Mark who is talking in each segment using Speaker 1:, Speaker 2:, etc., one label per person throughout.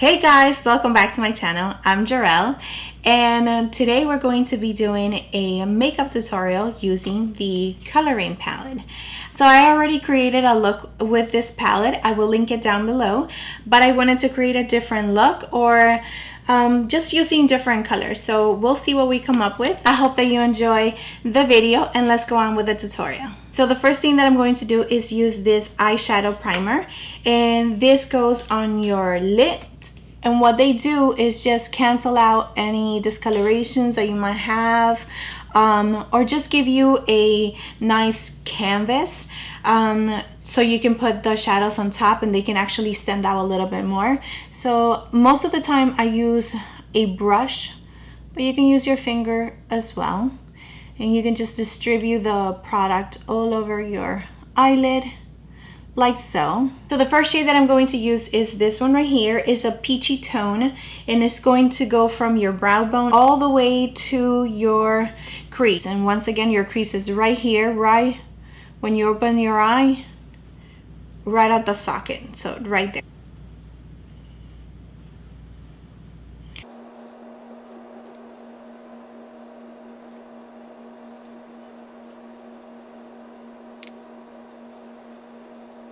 Speaker 1: Hey guys, welcome back to my channel. I'm Jarell, and today we're going to be doing a makeup tutorial using the Colored Raine palette. So I already created a look with this palette. I will link it down below, but I wanted to create a different look or just using different colors. So we'll see what we come up with. I hope that you enjoy the video, and let's go on with the tutorial. So the first thing that I'm going to do is use this eyeshadow primer, and this goes on your lid. And what they do is just cancel out any discolorations that you might have, or just give you a nice canvas so you can put the shadows on top and they can actually stand out a little bit more. So most of the time I use a brush, but you can use your finger as well. And you can just distribute the product all over your eyelid, like so. So the first shade that I'm going to use is this one right here. It's a peachy tone, and it's going to go from your brow bone all the way to your crease. And once again, your crease is right here, right when you open your eye, right at the socket, so right there.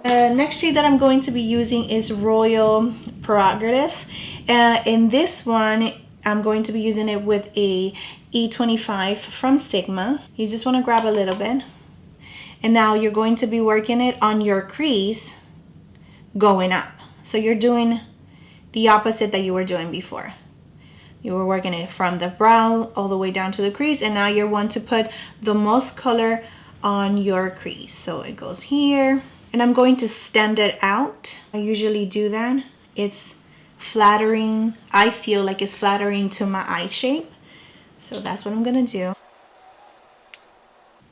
Speaker 1: The next shade that I'm going to be using is Royal Prerogative. In this one, I'm going to be using it with a E25 from Sigma. You just want to grab a little bit. And now you're going to be working it on your crease going up. So you're doing the opposite that you were doing before. You were working it from the brow all the way down to the crease, and now you want to put the most color on your crease. So it goes here. And I'm going to stand it out. I usually do that. It's flattering. I feel like it's flattering to my eye shape. So that's what I'm gonna do.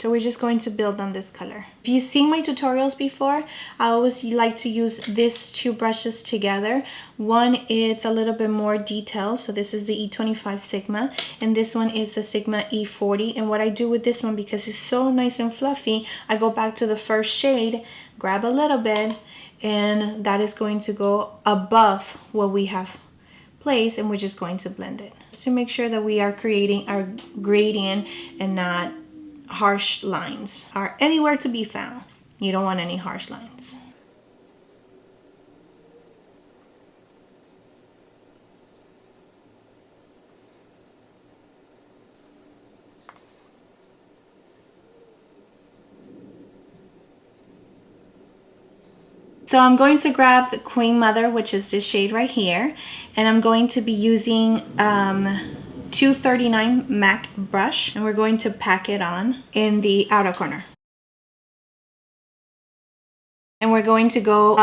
Speaker 1: So we're just going to build on this color. If you've seen my tutorials before, I always like to use these two brushes together. One, it's a little bit more detailed. So this is the E25 Sigma, and this one is the Sigma E40. And what I do with this one, because it's so nice and fluffy, I go back to the first shade, grab a little bit, and that is going to go above what we have placed, and we're just going to blend it. Just to make sure that we are creating our gradient and not harsh lines are anywhere to be found. You don't want any harsh lines. So I'm going to grab the Queen Mother, which is this shade right here, and I'm going to be using 239 MAC brush, and we're going to pack it on in the outer corner. And we're going to go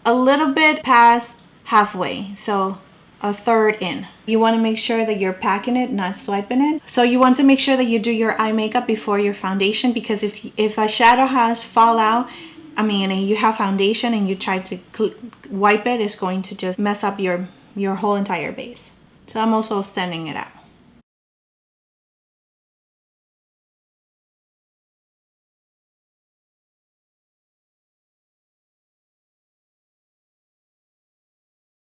Speaker 1: a little bit past halfway, so a third in. You want to make sure that you're packing it, not swiping it. So you want to make sure that you do your eye makeup before your foundation, because if a shadow has fallout, and you have foundation and you try to wipe it, it's going to just mess up your whole entire base. So I'm also standing it out.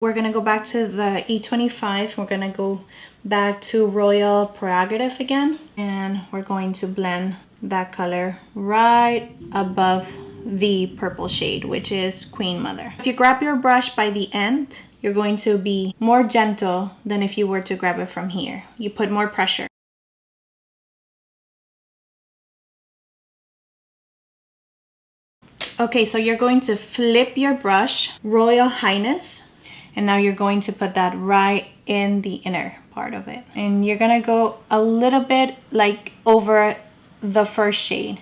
Speaker 1: We're gonna go back to the E25. We're gonna go back to Royal Prerogative again, and we're going to blend that color right above the purple shade, which is Queen Mother. If you grab your brush by the end, you're going to be more gentle than if you were to grab it from here. You put more pressure. Okay, so you're going to flip your brush, Royal Highness, and now you're going to put that right in the inner part of it. And you're gonna go a little bit like over the first shade.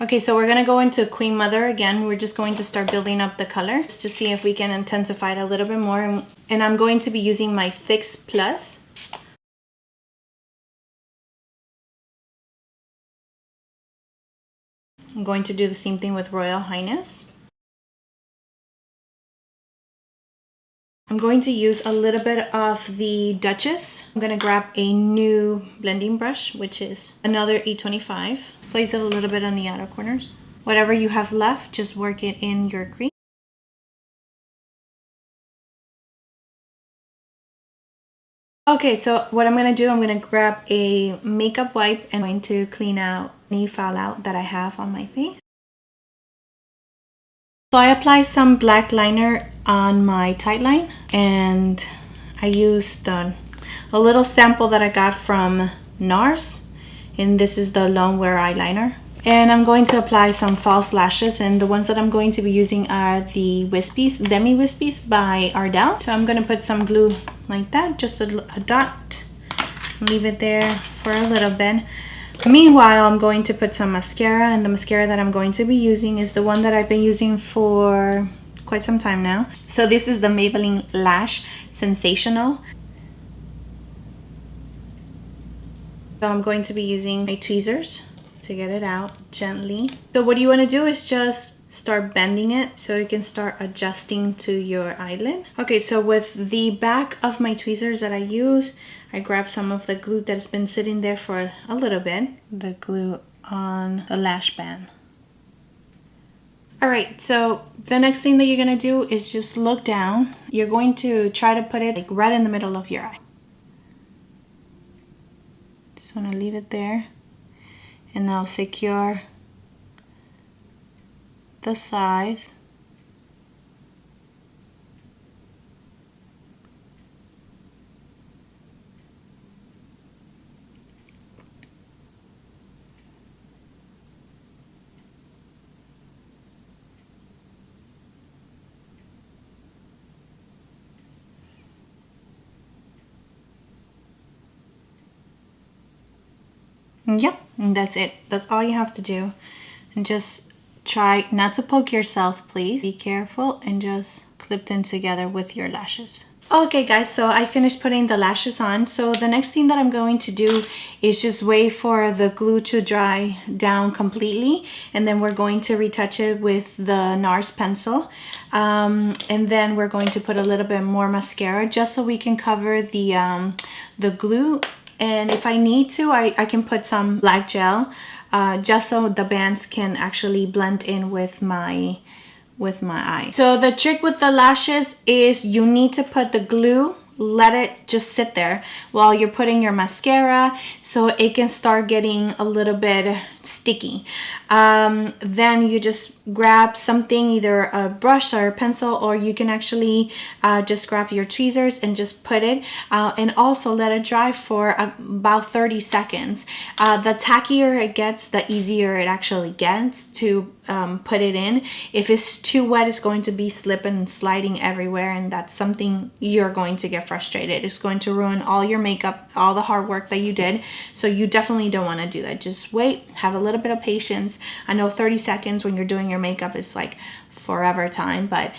Speaker 1: Okay, so we're gonna go into Queen Mother again. We're just going to start building up the color just to see if we can intensify it a little bit more. And I'm going to be using my Fix Plus. I'm going to do the same thing with Royal Highness. I'm going to use a little bit of the Duchess. I'm going to grab a new blending brush, which is another E25. Place it a little bit on the outer corners. whatever you have left, just work it in your crease. Okay, so what I'm gonna do, I'm gonna grab a makeup wipe and I'm going to clean out any fallout that I have on my face. So I apply some black liner on my tight line, and I used a little sample that I got from NARS, and this is the Long Wear eyeliner. And I'm going to apply some false lashes, and the ones that I'm going to be using are the Wispies, Demi Wispies by Ardell. So I'm going to put some glue like that, just a dot, leave it there for a little bit. Meanwhile, I'm going to put some mascara, and the mascara that I'm going to be using is the one that I've been using for quite some time now. So this is the Maybelline Lash Sensational. So I'm going to be using my tweezers to get it out gently. So what you want to do is just start bending it so you can start adjusting to your eyelid. Okay, so with the back of my tweezers that I use, I grab some of the glue that's been sitting there for a little bit, the glue on the lash band. All right, so the next thing that you're gonna do is just look down. You're going to try to put it like right in the middle of your eye. Just wanna leave it there, and now secure the sides. Yep, and that's it. That's all you have to do. And just try not to poke yourself, please. Be careful and just clip them together with your lashes. Okay guys, so I finished putting the lashes on. So the next thing that I'm going to do is just wait for the glue to dry down completely, and then we're going to retouch it with the NARS pencil, and then we're going to put a little bit more mascara just so we can cover the glue. And if I need to, I can put some black gel just so the bands can actually blend in with my eye. So the trick with the lashes is you need to put the glue, let it just sit there while you're putting your mascara so it can start getting a little bit sticky. Then you just grab something, either a brush or a pencil, or you can actually just grab your tweezers and just put it and also let it dry for about 30 seconds. The tackier it gets, the easier it actually gets to put it in. If it's too wet, it's going to be slipping and sliding everywhere, and that's something you're going to get frustrated. It's going to ruin all your makeup, all the hard work that you did. So you definitely don't want to do that. Just wait, have a little bit of patience. I know 30 seconds when you're doing your makeup is like forever time, but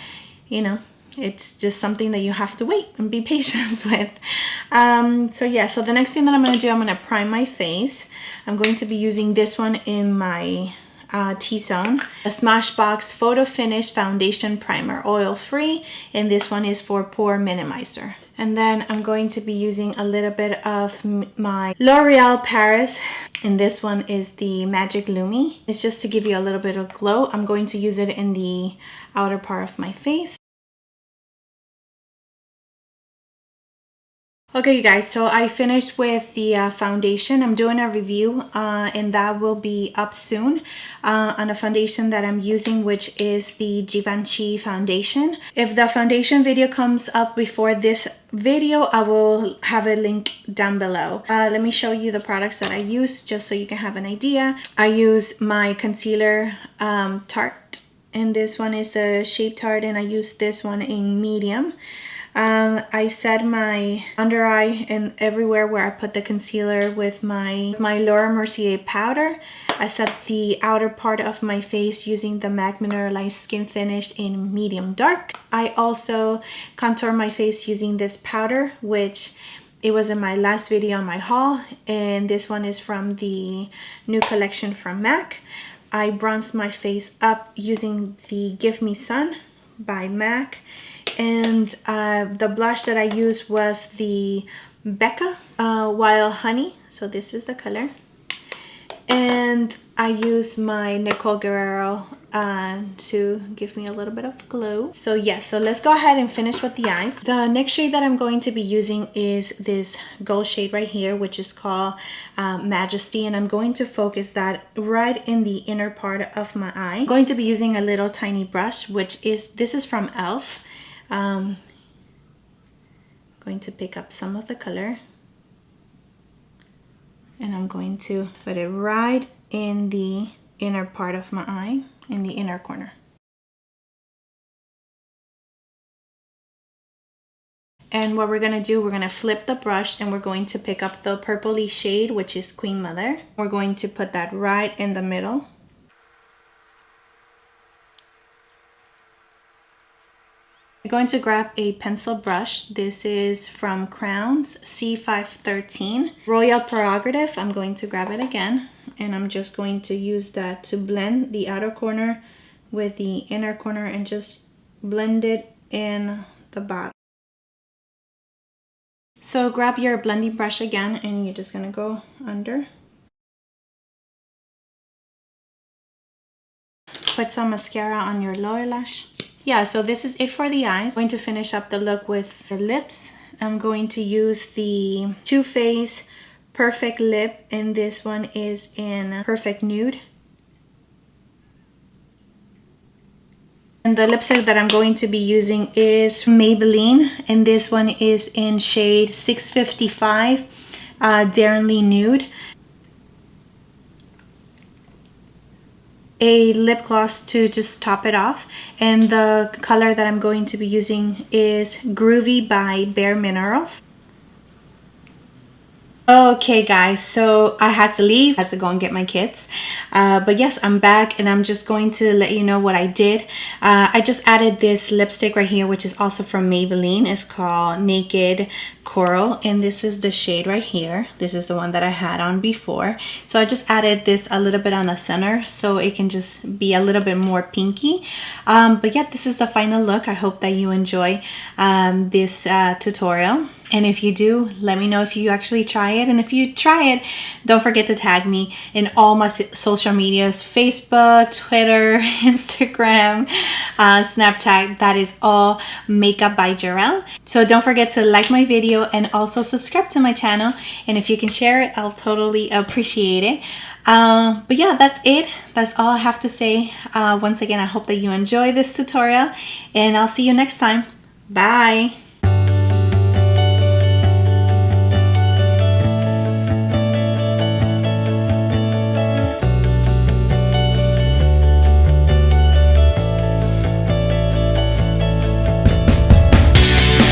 Speaker 1: you know, it's just something that you have to wait and be patient with. So yeah, so the next thing that I'm going to do, I'm going to prime my face. I'm going to be using this one in my T-Zone, a Smashbox Photo Finish Foundation Primer, oil free, and this one is for Pore Minimizer. And then I'm going to be using a little bit of my L'Oreal Paris, and this one is the Magic Lumi. It's just to give you a little bit of glow. I'm going to use it in the outer part of my face. Okay, you guys, so I finished with the foundation. I'm doing a review and that will be up soon on a foundation that I'm using, which is the Givenchy foundation. If the foundation video comes up before this video, I will have a link down below. Let me show you the products that I use just so you can have an idea. I use my concealer Tarte, and this one is the Shape Tarte, and I use this one in medium. I set my under eye and everywhere where I put the concealer with my Laura Mercier powder. I set the outer part of my face using the MAC Mineralized Skin Finish in medium dark. I also contour my face using this powder, which it was in my last video on my haul, and this one is from the new collection from MAC. I bronzed my face up using the Give Me Sun by MAC. And the blush that I used was the Becca Wild Honey. So this is the color. And I use my Nicole Guerrero to give me a little bit of glow. So yes, so let's go ahead and finish with the eyes. The next shade that I'm going to be using is this gold shade right here, which is called Majesty, and I'm going to focus that right in the inner part of my eye. I'm going to be using a little tiny brush, this is from e.l.f. Going to pick up some of the color, and I'm going to put it right in the inner part of my eye, in the inner corner. And what we're going to do, we're going to flip the brush and we're going to pick up the purpley shade, which is Queen Mother. We're going to put that right in the middle. I'm going to grab a pencil brush. This is from Crowns C513 Royal Prerogative. I'm going to grab it again, and I'm just going to use that to blend the outer corner with the inner corner and just blend it in the bottom. So grab your blending brush again, and you're just gonna go under. Put some mascara on your lower lash. Yeah, so this is it for the eyes. I'm going to finish up the look with the lips. I'm going to use the Too Faced Perfect Lip, and this one is in Perfect Nude. And the lipstick that I'm going to be using is from Maybelline, and this one is in shade 655 Daringly Nude. A lip gloss to just top it off, and the color that I'm going to be using is Groovy by Bare Minerals. Okay guys, so I had to leave. I had to go and get my kids, but yes, I'm back, and I'm just going to let you know what I did. I just added this lipstick right here, which is also from Maybelline. It's called Naked Coral, and this is the shade right here. This is the one that I had on before, so I just added this a little bit on the center so it can just be a little bit more pinky. But yeah, this is the final look. I hope that you enjoy this tutorial. And if you do, let me know if you actually try it. And if you try it, don't forget to tag me in all my social medias: Facebook, Twitter, Instagram, Snapchat. That is all Makeup by Jarrell. So don't forget to like my video and also subscribe to my channel. And if you can share it, I'll totally appreciate it. But yeah, that's it. That's all I have to say. Once again, I hope that you enjoy this tutorial, and I'll see you next time. Bye.